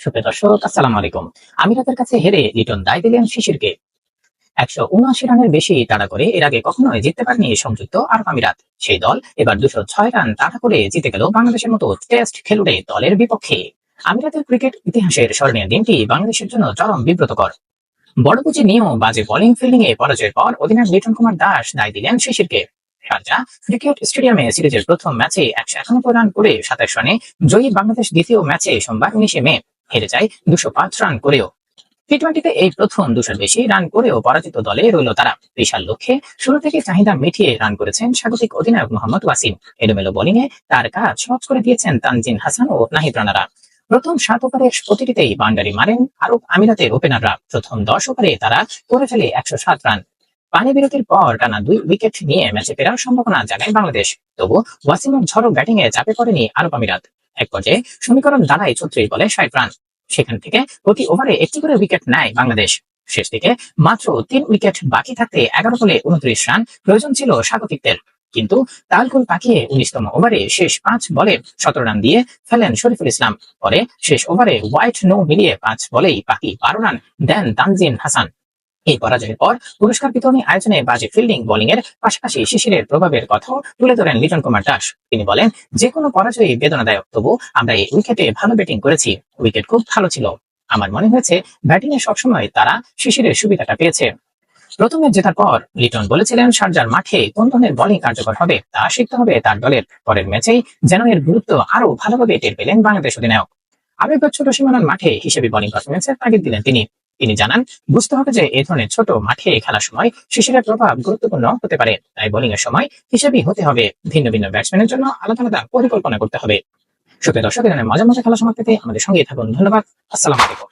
সুপ্রিয় দর্শক, আসসালামু আলাইকুম। আমিরাতের কাছে হেরে লিটন দায় দিলেন শিশিরকে। ১৭৯ রানের বেশি তাড়া করে এর আগে কখনোই জিততে পারেনি সংযুক্ত আরব আমিরাত। সেই দল এবার ২০৬ রান তাড়া করে জিতে গেল বাংলাদেশের মতো টেস্ট খেলুড়ে দলের বিপক্ষে। আমিরাতের ক্রিকেট ইতিহাসের স্মরণীয় দিনটি বাংলাদেশের জন্য চরম বিব্রতকর। বড় পুঁজি নিয়েও বাজে বোলিং ফিল্ডিং এ পরাজয়ের পর অধিনায়ক লিটন কুমার দাস দায় দিলেন শিশিরকে। শারজা ক্রিকেট স্টেডিয়ামে সিরিজের প্রথম ম্যাচে ১৯১ রান করে ২৭ রানে জয়ী বাংলাদেশ দ্বিতীয় ম্যাচে সোমবার ১৯ মে হেরে যায় ২০৫ রান করেও। টি-টোয়েন্টিতে এই প্রথম ২০০ বেশি রান করেও পরাজিত দলে রইল তারা। বিশাল লক্ষ্যে শুরু থেকে চাহিদা মিটিয়ে রান করেছেন স্বাগতিক অধিনায়ক মোহাম্মদ ওয়াসিম। এলোমেলো বোলিংয়ে তার কাজ সহজ করে দিয়েছেন তানজিন হাসান ও নাহিদ রানারা। প্রথম ৭ ওভারের প্রতিটিতেই বাউন্ডারি মারেন আরব আমিরাতের ওপেনাররা। প্রথম ১০ ওভারে তারা করে ফেলে ১০৭ রান। পানি বিরতির পর টানা ২ উইকেট নিয়ে ম্যাচে ফেরার সম্ভাবনা জাগায় বাংলাদেশ। তবু ওয়াসিমের ঝড়ো ব্যাটিং এ চাপে পড়েনি আরব আমিরাত। এক পর্যায়ে সমীকরণ দাঁড়ায় ৩৬ বলে ৬০ রান। সেখান থেকে প্রতি ওভারে একটি করে উইকেট নেয় বাংলাদেশ। শেষ দিকে মাত্র ৩ উইকেট বাকি থাকতে ১১ বলে ২৯ রান প্রয়োজন ছিল স্বাগতিকদের। কিন্তু তালগোল পাকিয়ে ১৯তম ওভারে শেষ ৫ বলে ১৭ রান দিয়ে ফেলেন শরীফুল ইসলাম। পরে শেষ ওভারে হোয়াইট নো মিলিয়ে ৫ বলেই বাকি ১২ রান দেন তানজিন হাসান। এই পরাজয়ের পর পুরস্কার বিতরণী আয়োজনে বাজে ফিল্ডিং বোলিং এর পাশাপাশি শিশিরের প্রভাবের কথাও তুলে ধরেন লিটন কুমার দাস। তিনি বলেন, যে কোনো পরাজয়ই বেদনাদায়ক, তবু আমরা এই উইকেটে ভালো ব্যাটিং করেছি। উইকেট খুব ভালো ছিল। আমার মনে হয়েছে ব্যাটিং এ সবসময় তারা শিশিরের সুবিধাটা পেয়েছে। প্রথম ম্যাচ জেতার পর লিটন বলেছিলেন, শারজার মাঠে কোন ধরনের বোলিং কার্যকর হবে তা শিখতে হবে তার দলের। পরের ম্যাচেই যেন এর গুরুত্ব আরো ভালোভাবে টের পেলেন বাংলাদেশ অধিনায়ক। আবেগগত ছোট সীমানার মাঠে হিসেবে বোলিং পারফরমেন্সের তাগিদ দিলেন তিনি। তিনি জানান, বুঝতে হবে যে এই ধরনের ছোট মাঠে খেলার সময় শিশিরের প্রভাব গুরুত্বপূর্ণ হতে পারে। তাই বোলিং এর সময় হিসেবে হতে হবে। ভিন্ন ভিন্ন ব্যাটসম্যানের জন্য আলাদা আলাদা পরিকল্পনা করতে হবে। সুপ্রিয় দর্শক, এখানে মজা মজা খেলা সমাপ্তিতে আমাদের সঙ্গে থাকুন। ধন্যবাদ। আসসালামু আলাইকুম।